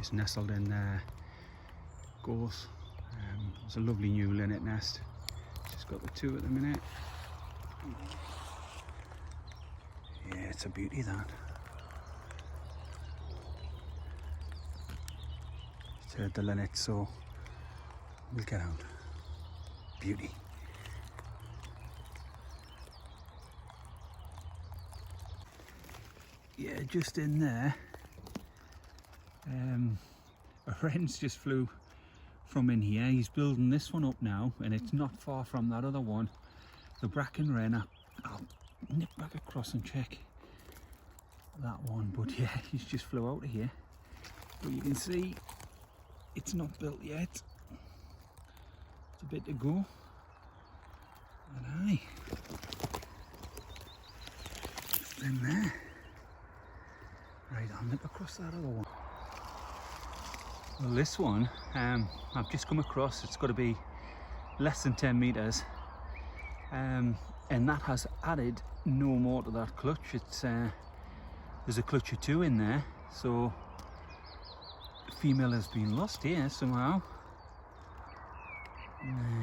just nestled in their gorse. It's a lovely new linnet nest. Just got the two at the minute. Yeah, it's a beauty, that. Just heard the linnet, so we'll get out. Beauty. Yeah, just in there, a wren's just flew from in here. He's building this one up now, and it's not far from that other one, the bracken wren. I'll nip back across and check that one, but yeah, he's just flew out of here. But you can see it's not built yet. It's a bit to go. And aye, just in there. Right, I'll nip across that other one. Well, this one, I've just come across. It's got to be less than 10 metres, and that has added no more to that clutch. It's there's a clutch or two in there, so the female has been lost here somehow.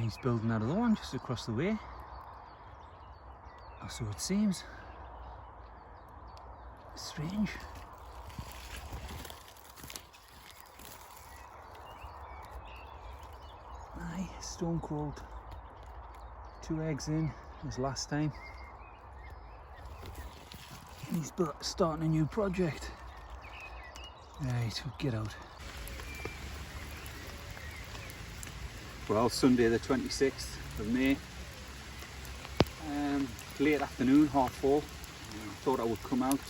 He's building that other one just across the way, or so it seems. Strange. Aye, stone cold. 2 eggs in as last time. And he's starting a new project. Right, we'll get out. Well, Sunday the 26th of May. Late afternoon, 4:30. Thought I would come out.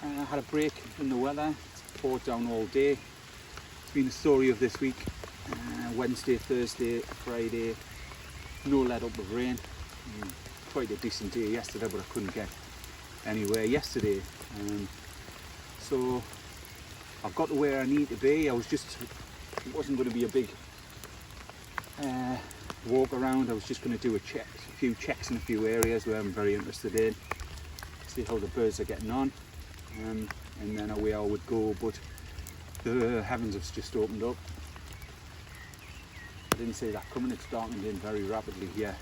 I had a break in the weather. It's poured down all day. It's been the story of this week. Wednesday, Thursday, Friday, no let up of rain. Quite a decent day yesterday, but I couldn't get anywhere yesterday. So I've got to where I need to be. It wasn't going to be a big walk around. I was just going to do a few checks in a few areas where I'm very interested in, see how the birds are getting on, and then away I would go. But the heavens have just opened up. I didn't see that coming. It's darkened in very rapidly here.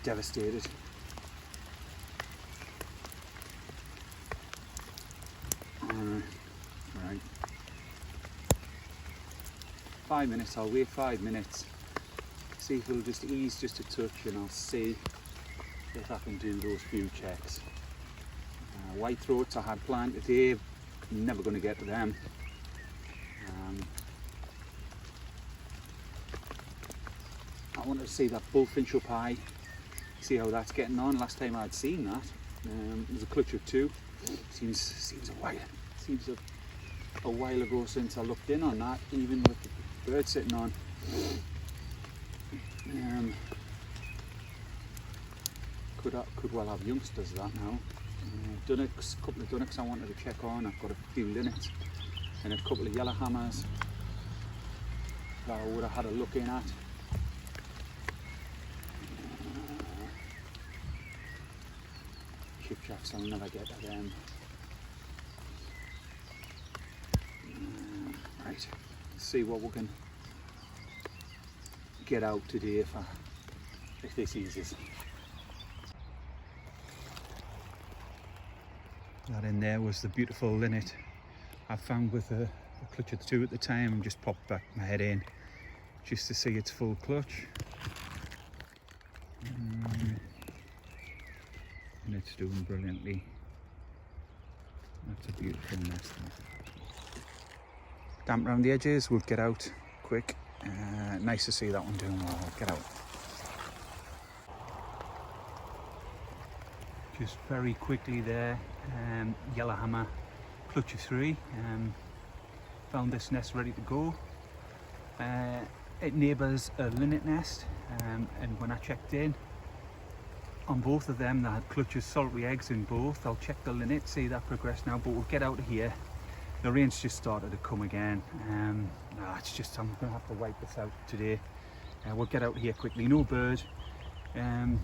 Devastated. Right. 5 minutes. I'll wait 5 minutes. See if it'll just ease just a touch, and I'll see if I can do those few checks. White throats I had planned today. Never going to get to them. I wanted to see that bullfinch up high, see how that's getting on. Last time I'd seen that, it was a clutch of 2. Seems a while ago since I looked in on that, even with the bird sitting on. Could well have youngsters of that now. Dunnocks, a couple of dunnocks I wanted to check on. I've got a few linnets and a couple of yellowhammers that I would have had a look in at. Chipchacks, I'll never get to them. Right, let's see what we can get out today if this eases. That in there was the beautiful linnet I found with a clutch of 2 at the time, and just popped back my head in just to see its full clutch. And it's doing brilliantly. That's a beautiful nest. Damp around the edges, we'll get out quick. Nice to see that one doing well. Get out. Just very quickly there, yellowhammer, clutch of 3. Found this nest ready to go. It neighbours a linnet nest, and when I checked in on both of them, they had clutches, solitary eggs in both. I'll check the linnet, see that progress now, but we'll get out of here. The rain's just started to come again. It's just, I'm going to have to wipe this out today. We'll get out of here quickly. No bird. Yeah,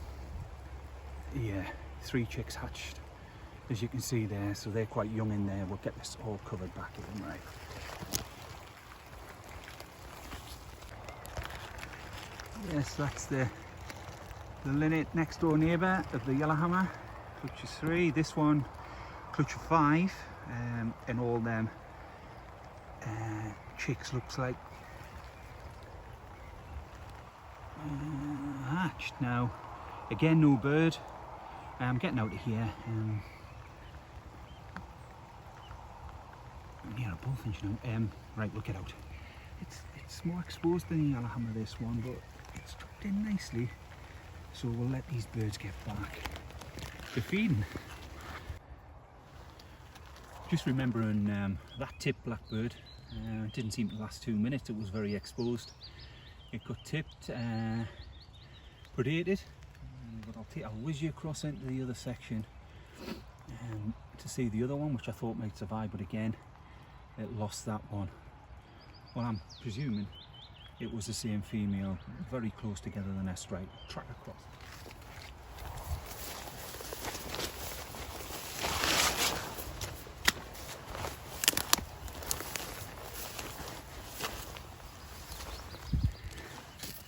3 chicks hatched as you can see there, so they're quite young in there. We'll get this all covered back in, right. Yes, that's the linnet next door neighbour of the yellowhammer, clutch of 3. This one, clutch of 5, and all them chicks looks like hatched now. Again, no bird. I'm getting out of here. Yeah, a bullfinch now. Right, we'll get out. It's more exposed than the yellowhammer, this one, but it's tucked in nicely. So we'll let these birds get back to feeding. Just remembering that tipped blackbird. It didn't seem to last 2 minutes. It was very exposed. It got tipped, predated. But I'll whiz you across into the other section to see the other one, which I thought might survive, but again, it lost that one. Well, I'm presuming it was the same female, very close together, the nest. Right, track across.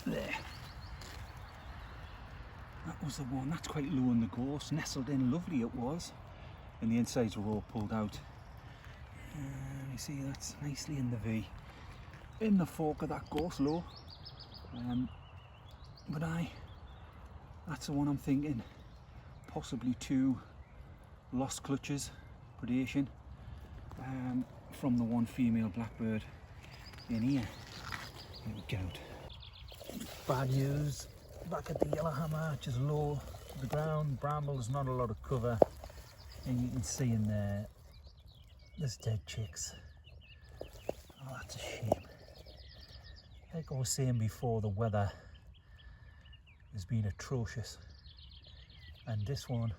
There. That was the one. That's quite low in the gorse, nestled in lovely it was, and the insides were all pulled out. You see that's nicely in the V, in the fork of that gorse low. But that's the one I'm thinking. Possibly 2 lost clutches, predation, from the one female blackbird in here. Here we go. Bad news, back at the yellowhammer, just low to the ground, brambles, not a lot of cover, and you can see in there, there's dead chicks. Oh, that's a shame. Like I was saying before, the weather has been atrocious, and this one,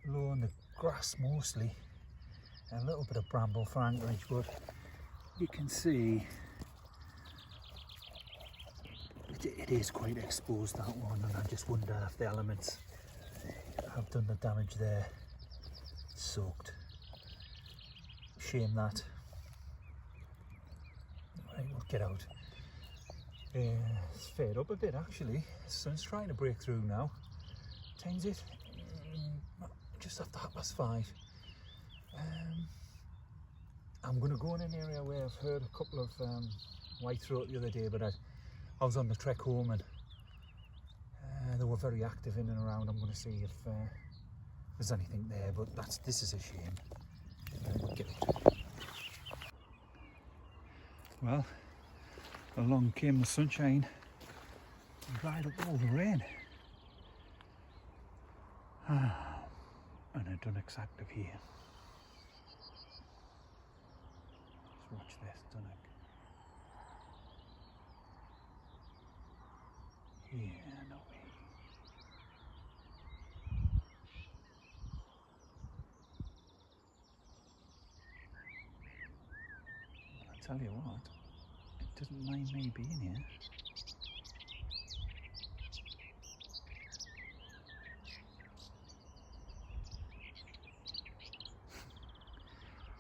low in the grass mostly, and a little bit of bramble for anchorage, but you can see it is quite exposed, that one, and I just wonder if the elements have done the damage there. It's soaked. Shame that. Right, we'll get out. It's fared up a bit actually. The sun's trying to break through now. Time's it? Just after 5:30. I'm going to go in an area where I've heard a couple of whitethroat the other day, but I was on the trek home and they were very active in and around. I'm going to see if there's anything there, but this is a shame. Get it. Well, along came the sunshine and dried up all the rain. And I've done exactly here. Just watch this, done it. Yeah, no way. I tell you what, it doesn't mind me being here.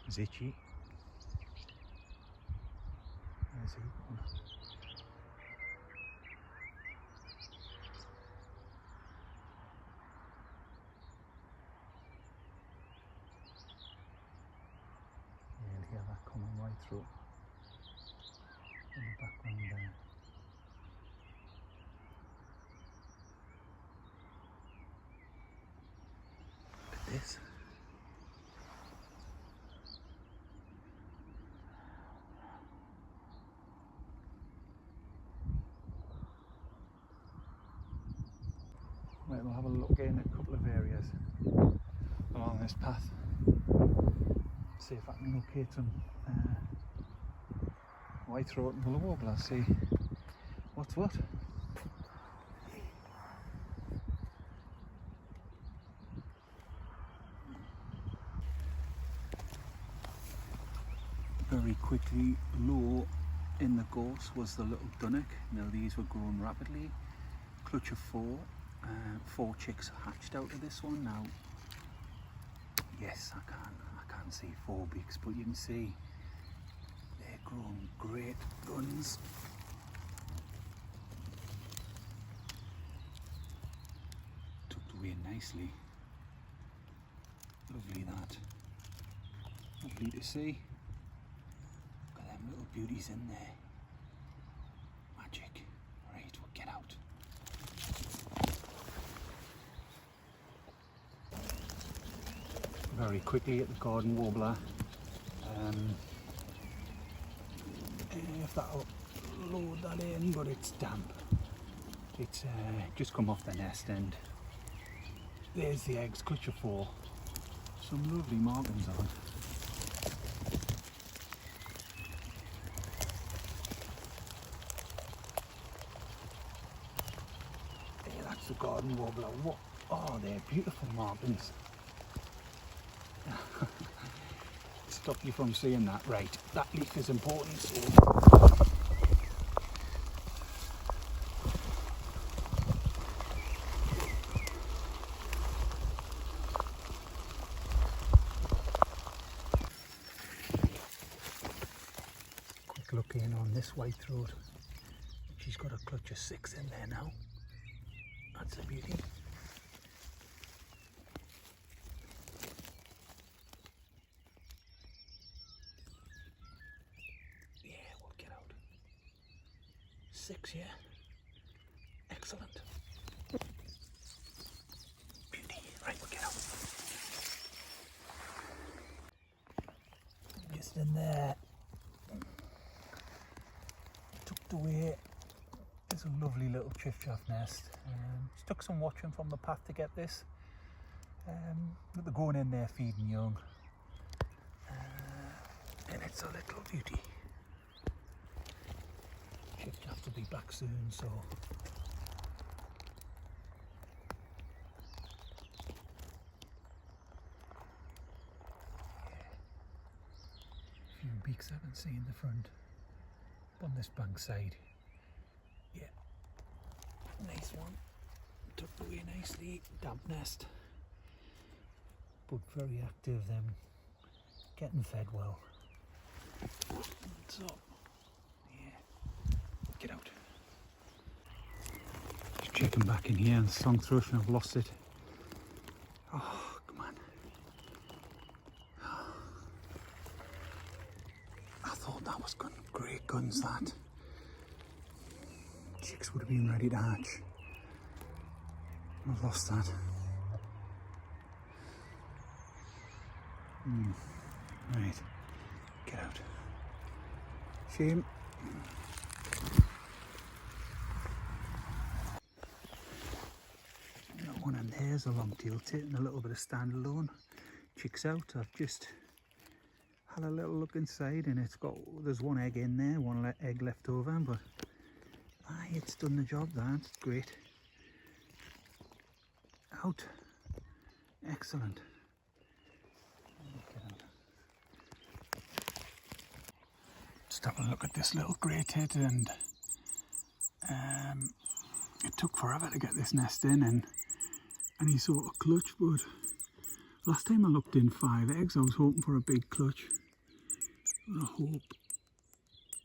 It's itchy. There's he one. You'll hear that coming right through in the background there. Look at this. Right, we'll have a look in a couple of areas along this path. See if I can locate some whitethroat and willow warbler, see what's what. Very quickly, low in the gorse was the little dunnock. Now these were growing rapidly. Clutch of 4, 4 chicks hatched out of this one now. this. I can't see 4 beaks, but you can see they're grown great guns. Tucked away nicely. Lovely that. Lovely to see. Look at them little beauties in there. Magic. Right, we'll get out. Very quickly at the garden warbler. If that'll load that in, but it's damp. It's just come off the nest, and there's the eggs, clutch of 4. Some lovely markings on. There, that's the garden warbler. What? Oh, they're beautiful markings. Stop you from seeing that. Right, that leaf is important. So quick look in on this white throat. She's got a clutch of 6 in there now. That's a beauty. Yeah, we'll get out. 6, yeah. Excellent. Beauty. Right, we'll get out. Just in there. Tucked away. It's a lovely little chiff-chaff nest. It took some watching from the path to get this. But they're going in there feeding young. And it's a little beauty. Chiff-chaff will be back soon, so. A few beaks I can see in the front. On this bank side. Yeah, nice one, tucked away nicely, damp nest, but very active, getting fed well. So, yeah, get out. Just checking back in here, and the song thrush, and I've lost it. Oh, come on. I thought that was great guns, that. Chicks would have been ready to hatch. I've lost that. Right, get out. Shame. That one in there's a long-tailed tit and a little bit of standalone. Chicks out. I've just had a little look inside, and there's 1 egg in there, 1 egg left over, but aye, it's done the job. That's great. Out. Excellent. Just have a look at this little grey tit, and it took forever to get this nest in, and any sort of clutch, but last time I looked in 5 eggs, I was hoping for a big clutch. I hope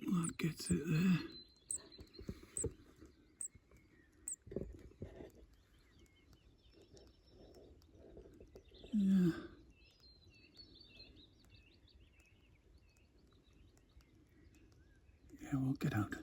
that gets it there. Yeah. Yeah, we'll get out.